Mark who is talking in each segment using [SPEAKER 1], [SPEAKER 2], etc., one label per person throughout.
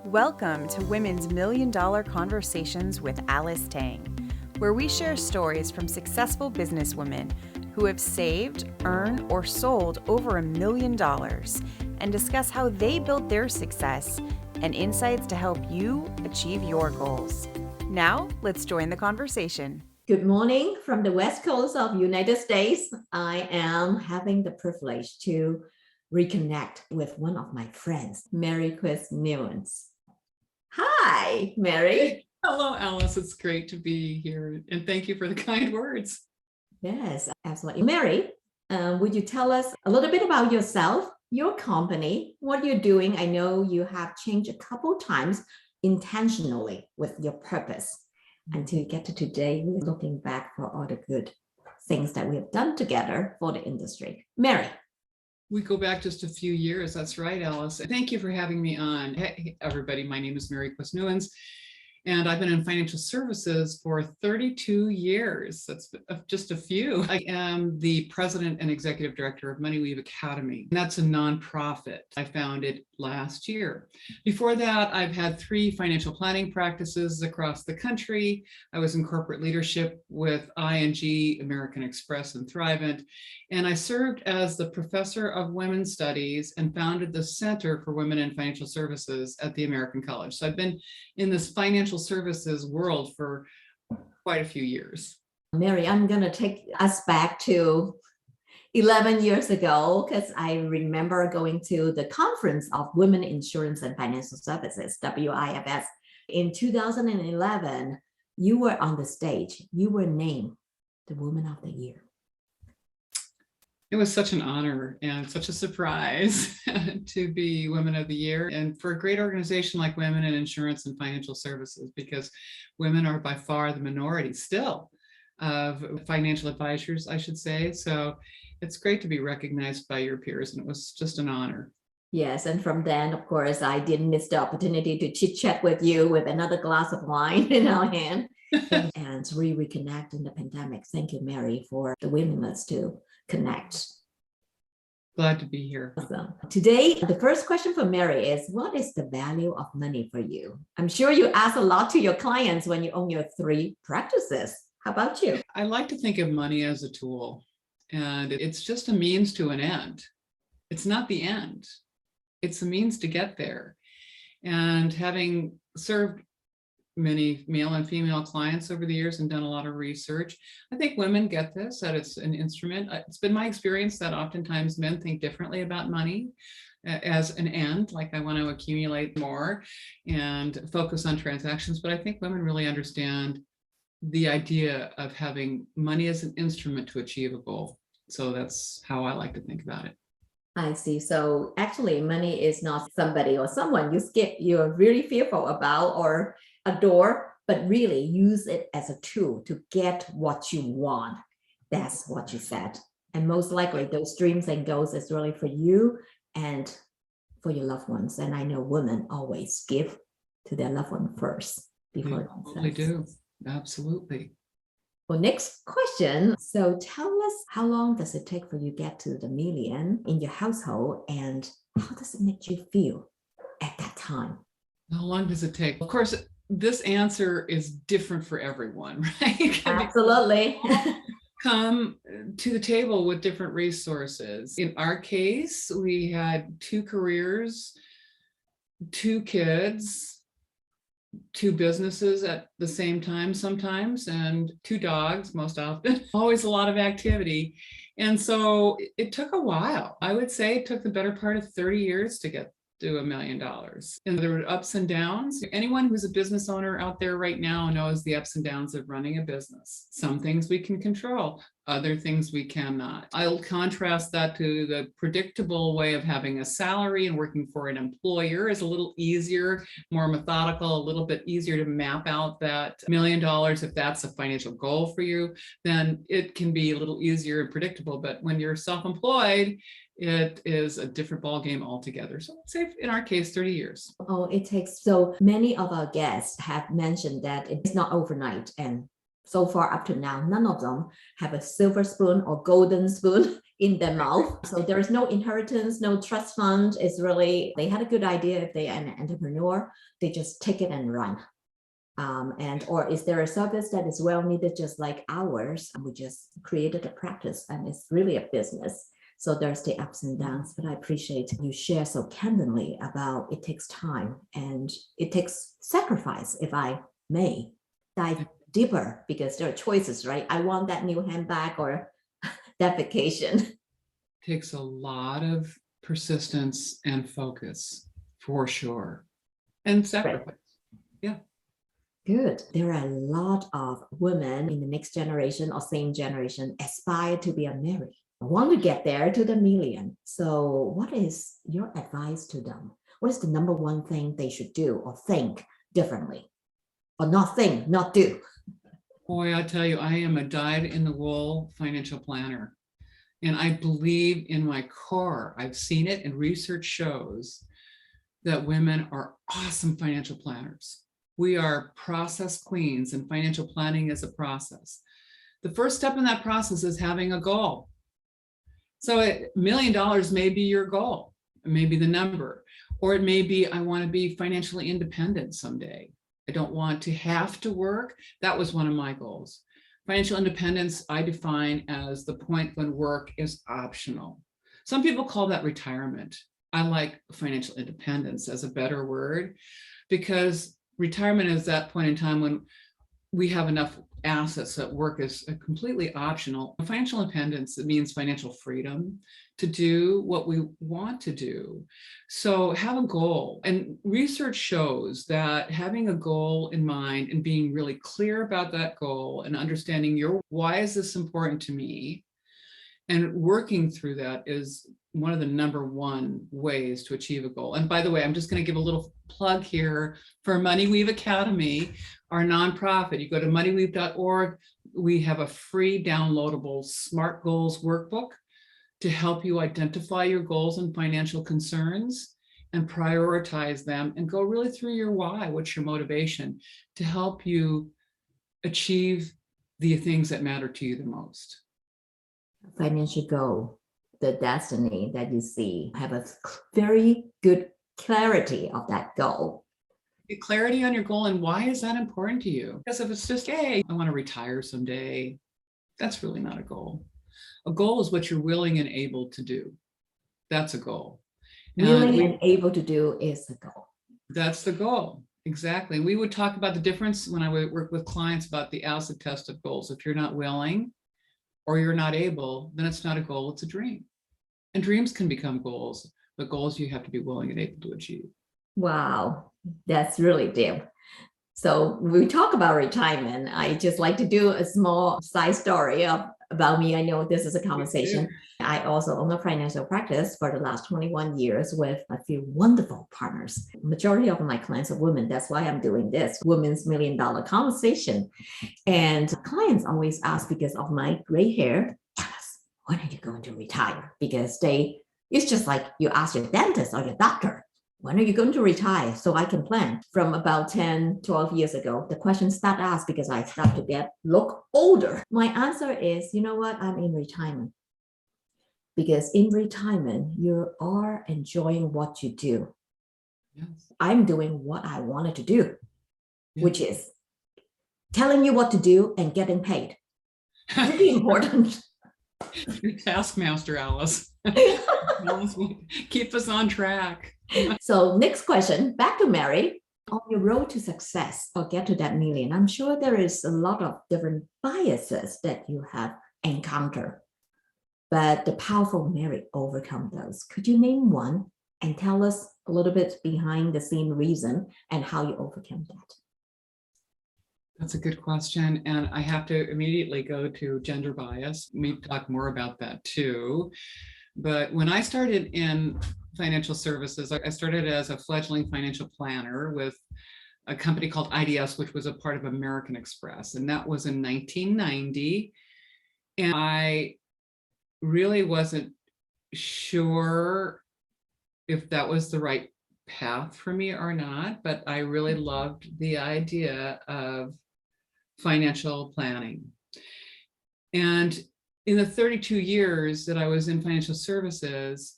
[SPEAKER 1] Welcome to Women's $1 Million Conversations with Alice Tang, where we share stories from successful businesswomen who have saved, earned, or sold over $1 million and discuss how they built their success and insights to help you achieve your goals. Now, let's join the conversation.
[SPEAKER 2] Good morning from the West Coast of United States. I am having the privilege to reconnect with one of my friends, Mary Quist-Newins. Hi, Mary.
[SPEAKER 3] Hello, Alice. It's great to be here. And thank you for the kind words.
[SPEAKER 2] Yes, absolutely. Mary, would you tell us a little bit about yourself, your company, what you're doing? I know you have changed a couple times intentionally with your purpose. Until you get to today, we're looking back for all the good things that we have done together for the industry. Mary.
[SPEAKER 3] We go back just a few years. That's right, Alice. Thank you for having me on. Hey, everybody. My name is Mary Quist-Newins, and I've been in financial services for 32 years. That's just a few. I am the president and executive director of MoneyWeave Academy. And that's a nonprofit. I founded last year. Before that, I've had 3 financial planning practices across the country. I was in corporate leadership with ING, American Express, and Thrivent. And I served as the professor of women's studies and founded the Center for Women in Financial Services at the American College. So I've been in this financial services world for quite a few years.
[SPEAKER 2] Mary, I'm going to take us back to 11 years ago, because I remember going to the conference of Women Insurance and Financial Services, WIFS. In 2011, you were on the stage. You were named the Woman of the Year.
[SPEAKER 3] It was such an honor and such a surprise to be Women of the Year, and for a great organization like Women in Insurance and Financial Services, because women are by far the minority still of financial advisors, I should say. So it's great to be recognized by your peers, and it was just an honor.
[SPEAKER 2] Yes, and from then, of course, I didn't miss the opportunity to chit chat with you with another glass of wine in our hand and reconnect in the pandemic. Thank you, Mary, for the willingness to connect.
[SPEAKER 3] Glad to be here.
[SPEAKER 2] Awesome. Today, the first question for Mary is, what is the value of money for you? I'm sure you ask a lot to your clients when you own your 3 practices. How about you?
[SPEAKER 3] I like to think of money as a tool, and it's just a means to an end. It's not the end. It's a means to get there. And having served many male and female clients over the years and done a lot of research, I think women get this, that it's an instrument. It's been my experience that oftentimes men think differently about money as an end, like I want to accumulate more and focus on transactions. But I think women really understand the idea of having money as an instrument to achieve a goal. So that's how I like to think about it.
[SPEAKER 2] I see. So actually, money is not somebody or someone you're really fearful about or adore, but really use it as a tool to get what you want. That's what you said. And most likely those dreams and goals is really for you and for your loved ones. And I know women always give to their loved one first before
[SPEAKER 3] they do. Absolutely.
[SPEAKER 2] Well, next question. So tell us, how long does it take for you to get to the million in your household, and how does it make you feel at that time?
[SPEAKER 3] How long does it take? Of course, this answer is different for everyone, right?
[SPEAKER 2] Absolutely.
[SPEAKER 3] Come to the table with different resources. In our case, we had 2 careers, 2 kids, 2 businesses at the same time sometimes, and 2 dogs most often. Always a lot of activity. And so it took a while. I would say it took the better part of 30 years to get to $1 million. And there were ups and downs. Anyone who's a business owner out there right now knows the ups and downs of running a business. Some things we can control, other things we cannot. I'll contrast that to the predictable way of having a salary and working for an employer is a little easier, more methodical, a little bit easier to map out that $1 million. If that's a financial goal for you, then it can be a little easier and predictable. But when you're self-employed, it is a different ballgame altogether. So let's say in our case, 30 years.
[SPEAKER 2] Oh, it takes, so many of our guests have mentioned that it's not overnight. And so far up to now, none of them have a silver spoon or golden spoon in their mouth. So there is no inheritance, no trust fund. It's really, they had a good idea. If they are an entrepreneur, they just take it and run. Or is there a service that is well needed, just like ours? And we just created a practice and it's really a business. So there's the ups and downs, but I appreciate you share so candidly about it takes time and it takes sacrifice, if I may dive deeper, because there are choices, right? I want that new handbag or that vacation.
[SPEAKER 3] Takes a lot of persistence and focus for sure. And sacrifice. Right. Yeah.
[SPEAKER 2] Good. There are a lot of women in the next generation or same generation aspire to be a Mary. I want to get there to the million. So what is your advice to them? What is the number one thing they should do or think differently? Or not think, not do?
[SPEAKER 3] Boy, I tell you, I am a dyed-in-the-wool financial planner. And I believe in my core, I've seen it and research shows that women are awesome financial planners. We are process queens and financial planning is a process. The first step in that process is having a goal. So $1 million may be your goal, it may be the number, or it may be, I want to be financially independent someday. I don't want to have to work. That was one of my goals. Financial independence, I define as the point when work is optional. Some people call that retirement. I like financial independence as a better word, because retirement is that point in time when we have enough assets that work is completely optional. Financial independence, it means financial freedom to do what we want to do. So have a goal. And research shows that having a goal in mind and being really clear about that goal and understanding why is this important to me, and working through that is one of the number one ways to achieve a goal. And by the way, I'm just going to give a little plug here for MoneyWeave Academy, our nonprofit. You go to moneyweave.org. We have a free downloadable SMART Goals workbook to help you identify your goals and financial concerns and prioritize them and go really through your why, what's your motivation, to help you achieve the things that matter to you the most.
[SPEAKER 2] Financial goal, the destiny that you see, have a very good clarity of that goal.
[SPEAKER 3] Get clarity on your goal and why is that important to you? Because if it's just, hey, I want to retire someday, that's really not a goal. A goal is what you're willing and able to do. That's a goal.
[SPEAKER 2] Willing and able to do is the goal.
[SPEAKER 3] That's the goal. Exactly. We would talk about the difference when I would work with clients about the acid test of goals. If you're not willing or you're not able, then it's not a goal, it's a dream. And dreams can become goals, but goals you have to be willing and able to achieve.
[SPEAKER 2] Wow, that's really deep. So we talk about retirement. I just like to do a small side story about me. I know this is a conversation. I also own a financial practice for the last 21 years with a few wonderful partners. Majority of my clients are women. That's why I'm doing this Women's $1 Million Conversation. And clients always ask, because of my gray hair, Alice, when are you going to retire? Because it's just like you ask your dentist or your doctor, when are you going to retire? So I can plan. From about 10, 12 years ago, the questions start asked because I start to look older. My answer is, you know what? I'm in retirement. Because in retirement, you are enjoying what you do.
[SPEAKER 3] Yes.
[SPEAKER 2] I'm doing what I wanted to do,
[SPEAKER 3] yes.
[SPEAKER 2] which is telling you what to do and getting paid. Really important.
[SPEAKER 3] Your taskmaster, Alice. Keep us on track.
[SPEAKER 2] So next question, back to Mary. On your road to success or get to that million, I'm sure there is a lot of different biases that you have encountered, but the powerful Mary overcome those. Could you name one and tell us a little bit behind the scene reason and how you overcome that?
[SPEAKER 3] That's a good question. And I have to immediately go to gender bias. We talk more about that too. But when I started in financial services, I started as a fledgling financial planner with a company called IDS, which was a part of American Express. And that was in 1990. And I really wasn't sure if that was the right path for me or not, but I really loved the idea of financial planning. And in the 32 years that I was in financial services,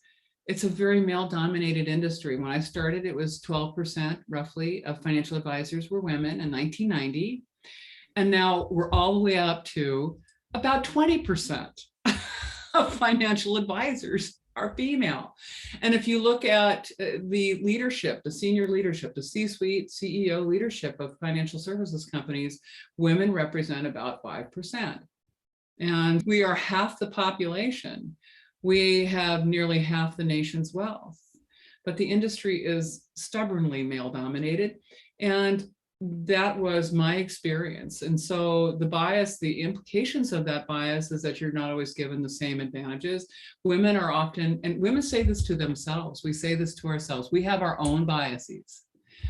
[SPEAKER 3] it's a very male-dominated industry. When I started, it was 12% roughly of financial advisors were women in 1990. And now we're all the way up to about 20% of financial advisors are female. And if you look at the leadership, the senior leadership, the C-suite, CEO leadership of financial services companies, women represent about 5%. And we are half the population. We have nearly half the nation's wealth, but the industry is stubbornly male dominated. And that was my experience. And so the bias, the implications of that bias is that you're not always given the same advantages. Women are often, and women say this to themselves, we say this to ourselves, we have our own biases.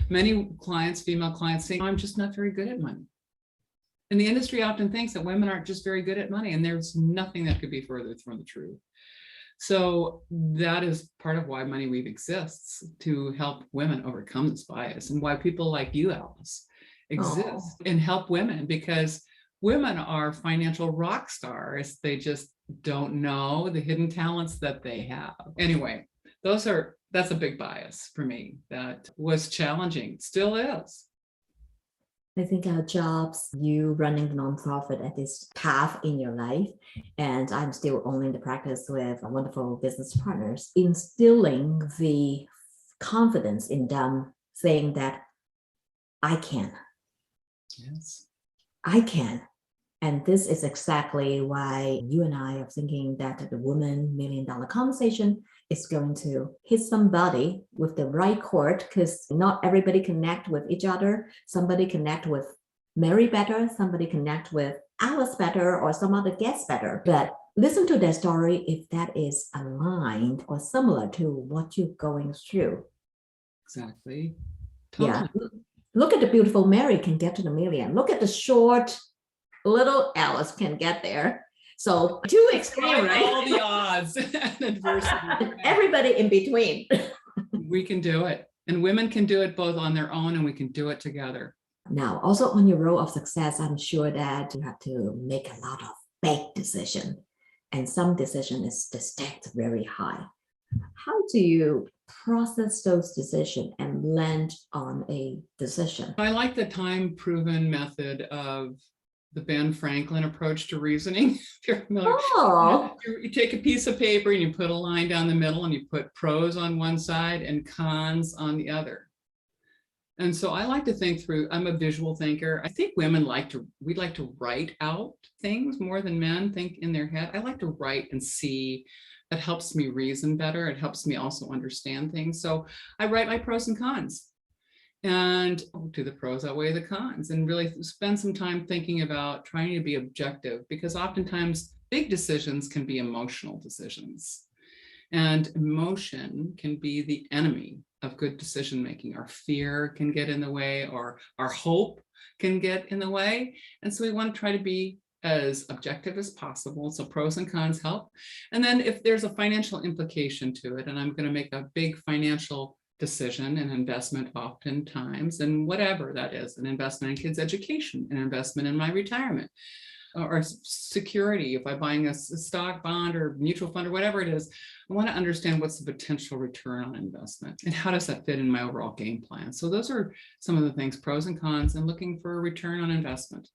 [SPEAKER 3] Many clients, female clients, say, I'm just not very good at money. And the industry often thinks that women aren't just very good at money, and there's nothing that could be further from the truth. So that is part of why Money Weave exists, to help women overcome this bias, and why people like you, Alice, exist and help women, because women are financial rock stars. They just don't know the hidden talents that they have. Anyway, that's a big bias for me that was challenging, still is.
[SPEAKER 2] I think our jobs, you running the nonprofit at this path in your life, and I'm still owning the practice with wonderful business partners, instilling the confidence in them, saying that I can.
[SPEAKER 3] Yes.
[SPEAKER 2] I can. And this is exactly why you and I are thinking that the Woman $1 Million Conversation is going to hit somebody with the right chord, because not everybody connect with each other. Somebody connect with Mary better, somebody connect with Alice better, or some other guest better. But listen to their story if that is aligned or similar to what you're going through.
[SPEAKER 3] Exactly. Totally.
[SPEAKER 2] Yeah. Look at the beautiful Mary can get to the million. Look at the short little Alice can get there. So two extreme, right?
[SPEAKER 3] All the odds and adversity.
[SPEAKER 2] And everybody in between.
[SPEAKER 3] We can do it. And women can do it both on their own, and we can do it together.
[SPEAKER 2] Now, also on your road of success, I'm sure that you have to make a lot of big decisions. And some decision is stacked very high. How do you process those decisions and land on a decision?
[SPEAKER 3] I like the time-proven method of the Ben Franklin approach to reasoning. If you're familiar.
[SPEAKER 2] Oh.
[SPEAKER 3] You take a piece of paper and you put a line down the middle, and you put pros on one side and cons on the other. And so I like to think through, I'm a visual thinker. I think women we like to write out things more than men think in their head. I like to write and see. That helps me reason better. It helps me also understand things. So I write my pros and cons, and do the pros outweigh the cons, and really spend some time thinking about trying to be objective, because oftentimes big decisions can be emotional decisions, and emotion can be the enemy of good decision making. Our fear can get in the way, or our hope can get in the way. And so we want to try to be as objective as possible. So pros and cons help. And then if there's a financial implication to it, and I'm going to make a big financial decision, an investment oftentimes, and whatever that is, an investment in kids' education, an investment in my retirement, or security, if I'm buying a stock, bond, or mutual fund, or whatever it is, I want to understand what's the potential return on investment, and how does that fit in my overall game plan. So those are some of the things, pros and cons, and looking for a return on investment.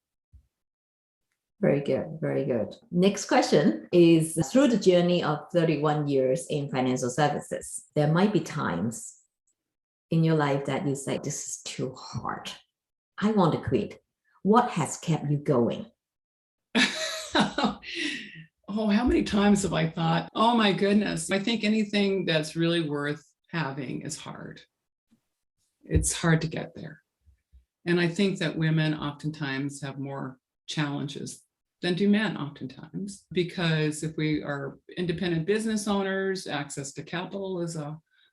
[SPEAKER 2] Very good, very good. Next question is, through the journey of 31 years in financial services, there might be times in your life that you say, this is too hard. I want to quit. What has kept you going?
[SPEAKER 3] Oh, how many times have I thought, oh my goodness, I think anything that's really worth having is hard. It's hard to get there. And I think that women oftentimes have more challenges than do men oftentimes, because if we are independent business owners, access to capital is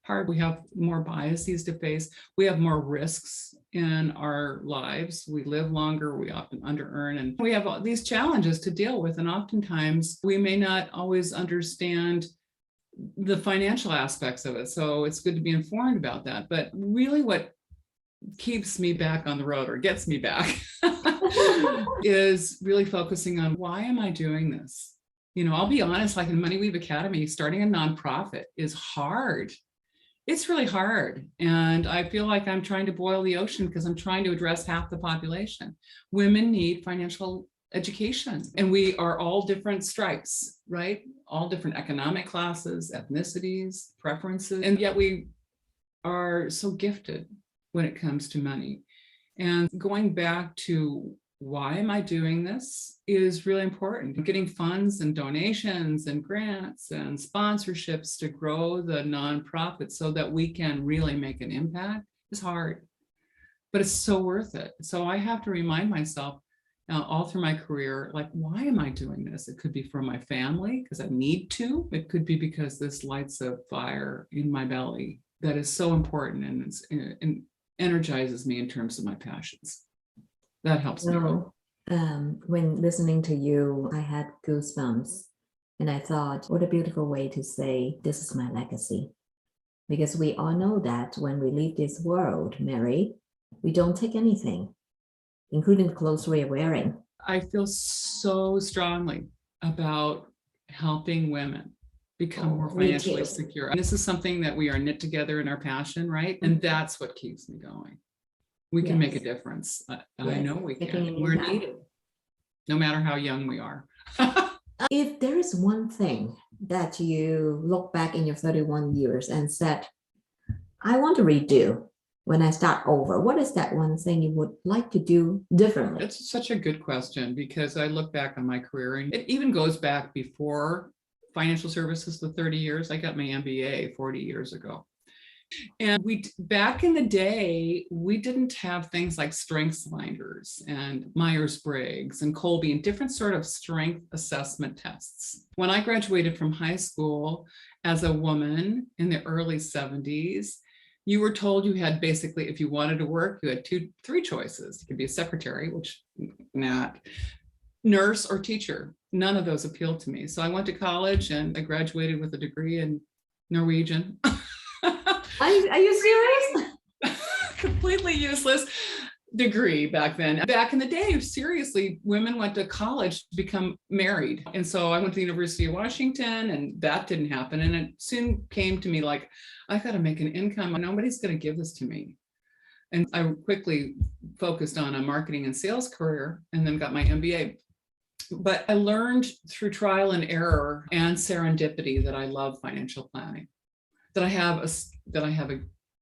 [SPEAKER 3] hard. We have more biases to face. We have more risks in our lives. We live longer, we often under-earn, and we have all these challenges to deal with. And oftentimes we may not always understand the financial aspects of it. So it's good to be informed about that. But really what keeps me back on the road, or gets me back, is really focusing on, why am I doing this? I'll be honest, like in Money Weave Academy, starting a nonprofit is hard. It's really hard. And I feel like I'm trying to boil the ocean because I'm trying to address half the population. Women need financial education, and we are all different stripes, right? All different economic classes, ethnicities, preferences, and yet we are so gifted when it comes to money. And going back to why am I doing this is really important. Getting funds and donations and grants and sponsorships to grow the nonprofit so that we can really make an impact is hard, but it's so worth it. So I have to remind myself all through my career, like, why am I doing this? It could be for my family because I need to. It could be because this lights a fire in my belly that is so important and energizes me in terms of my passions. That helps me.
[SPEAKER 2] When listening to you, I had goosebumps, and I thought, what a beautiful way to say, this is my legacy. Because we all know that when we leave this world, Mary, we don't take anything, including the clothes we're wearing.
[SPEAKER 3] I feel so strongly about helping women become more financially secure. And this is something that we are knit together in our passion, right? And that's what keeps me going. We can make a difference. I know we can. We're needed, no matter how young we are.
[SPEAKER 2] If there is one thing that you look back in your 31 years and said, I want to redo when I start over, what is that one thing you would like to do differently?
[SPEAKER 3] It's such a good question, because I look back on my career, and it even goes back before financial services, the 30 years. I got my MBA 40 years ago. And back in the day, we didn't have things like StrengthsFinders and Myers-Briggs and Colby and different sort of strength assessment tests. When I graduated from high school as a woman in the early 70s, you were told you had basically, if you wanted to work, you had three choices. You could be a secretary, which not, nurse, or teacher. None of those appealed to me. So I went to college and I graduated with a degree in Norwegian.
[SPEAKER 2] Are you serious?
[SPEAKER 3] Completely useless degree back then. Back in the day, seriously, women went to college to become married. And so I went to the University of Washington, and that didn't happen. And it soon came to me like, I got to make an income. Nobody's going to give this to me. And I quickly focused on a marketing and sales career, and then got my MBA. But I learned through trial and error and serendipity that I love financial planning, that I have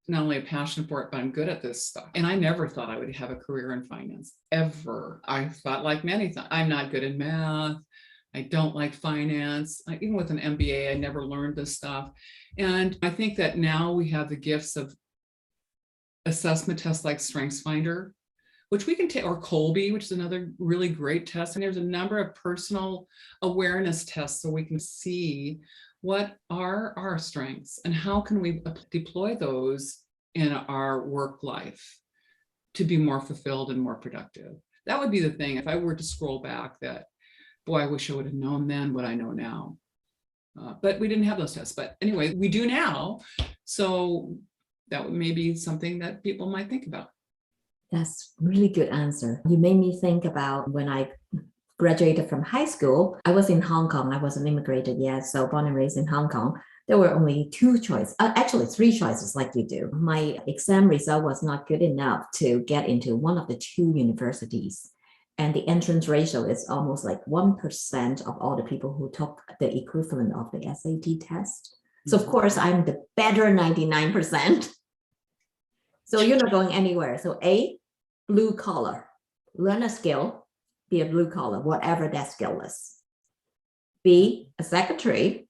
[SPEAKER 3] not only a passion for it, but I'm good at this stuff. And I never thought I would have a career in finance, ever. I thought, like many, I'm not good in math. I don't like finance. Even with an MBA, I never learned this stuff. And I think that now we have the gifts of assessment tests like StrengthsFinder, which we can take, or Colby, which is another really great test. And there's a number of personal awareness tests so we can see what are our strengths and how can we deploy those in our work life to be more fulfilled and more productive. That would be the thing. If I were to scroll back, that, boy, I wish I would have known then what I know now. But we didn't have those tests. But anyway, we do now. So that may be something that people might think about.
[SPEAKER 2] That's a really good answer. You made me think about when I graduated from high school. I was in Hong Kong. I wasn't immigrated yet, so born and raised in Hong Kong. There were only two choices, actually three choices like you do. My exam result was not good enough to get into one of the two universities. And the entrance ratio is almost like 1% of all the people who took the equivalent of the SAT test. So of course, I'm the better 99%. So you're not going anywhere. So A, blue collar, learn a skill, be a blue collar, whatever that skill is. B, a secretary.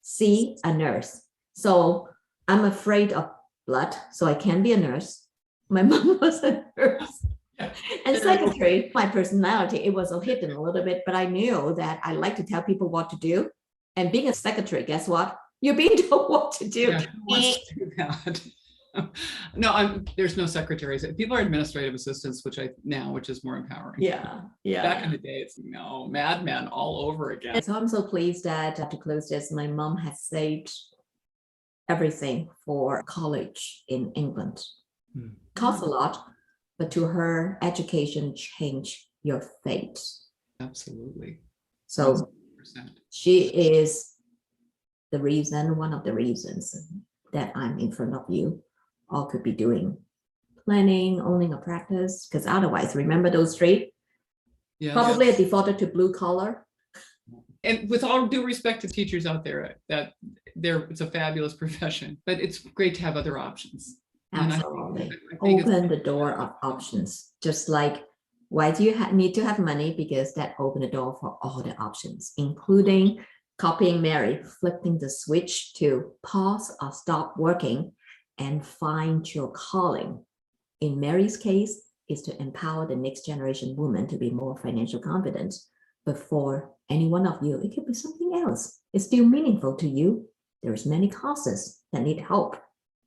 [SPEAKER 2] C, a nurse. So I'm afraid of blood, so I can be a nurse. My mom was a nurse. And secretary, my personality, it was hidden a little bit, but I knew that I like to tell people what to do. And being a secretary, guess what? You're being told what to do.
[SPEAKER 3] Yeah, let's do that. No, there's no secretaries. People are administrative assistants, which is more empowering.
[SPEAKER 2] Yeah.
[SPEAKER 3] Back in the day, it's madmen all over again.
[SPEAKER 2] So I'm so pleased that to close this, my mom has saved everything for college in England. Costs a lot, but to her, education changed your fate.
[SPEAKER 3] Absolutely.
[SPEAKER 2] So She is one of the reasons that I'm in front of you. All could be doing planning, owning a practice, because otherwise, remember those three?
[SPEAKER 3] Yeah.
[SPEAKER 2] Probably a defaulted to blue collar.
[SPEAKER 3] And with all due respect to teachers out there, it's a fabulous profession, but it's great to have other options.
[SPEAKER 2] Absolutely. Open the door of options. Just like, why do you need to have money? Because that opened the door for all the options, including copying Mary, flipping the switch to pause or stop working and find your calling. In Mary's case, is to empower the next generation woman to be more financially confident. But for any one of you, it could be something else. It's still meaningful to you. There's many causes that need help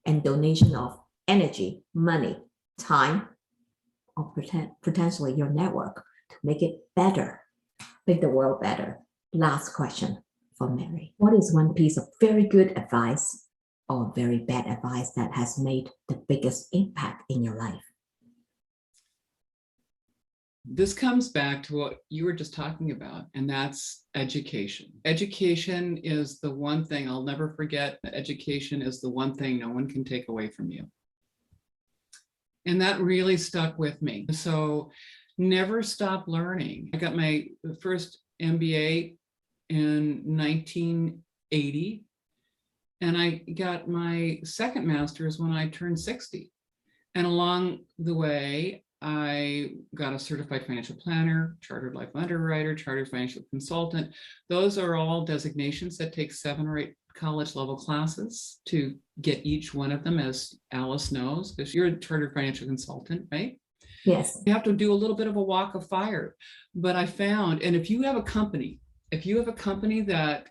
[SPEAKER 2] and donation of energy, money, time, or potentially your network to make it better, make the world better. Last question for Mary. What is one piece of very good advice or very bad advice that has made the biggest impact in your life?
[SPEAKER 3] This comes back to what you were just talking about, and that's education. Education is the one thing I'll never forget. Education is the one thing no one can take away from you. And that really stuck with me. So never stop learning. I got my first MBA in 1980, and I got my second master's when I turned 60. And along the way, I got a certified financial planner, chartered life underwriter, chartered financial consultant. Those are all designations that take 7 or 8 college level classes to get each one of them, as Alice knows, because you're a chartered financial consultant, right?
[SPEAKER 2] Yes.
[SPEAKER 3] You have to do a little bit of a walk of fire. But I found, and if you have a company that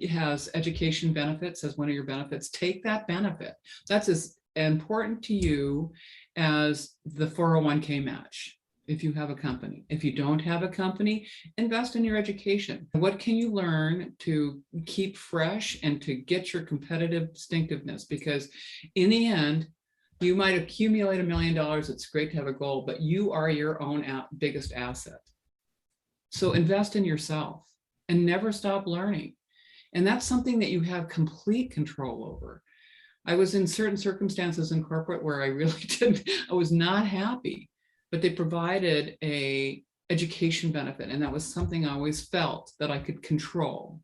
[SPEAKER 3] has education benefits as one of your benefits, take that benefit. That's as important to you as the 401k match. If you have a company, if you don't have a company, invest in your education. What can you learn to keep fresh and to get your competitive distinctiveness? Because in the end, you might accumulate $1 million. It's great to have a goal, but you are your own biggest asset. So invest in yourself and never stop learning. And that's something that you have complete control over. I was in certain circumstances in corporate where I really I was not happy, but they provided a education benefit. And that was something I always felt that I could control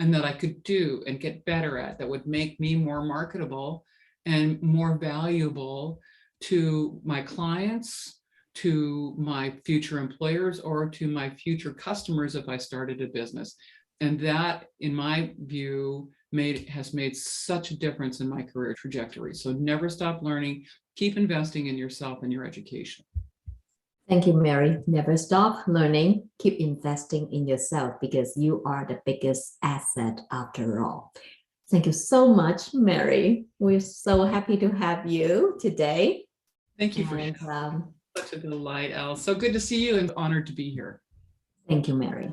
[SPEAKER 3] and that I could do and get better at, that would make me more marketable and more valuable to my clients, to my future employers, or to my future customers if I started a business. And that, in my view, has made such a difference in my career trajectory. So never stop learning, keep investing in yourself and your education.
[SPEAKER 2] Thank you, Mary. Never stop learning, keep investing in yourself, because you are the biggest asset after all. Thank you so much, Mary. We're so happy to have you today.
[SPEAKER 3] Thank you for such a delight, Alice. So good to see you and honored to be here.
[SPEAKER 2] Thank you, Mary.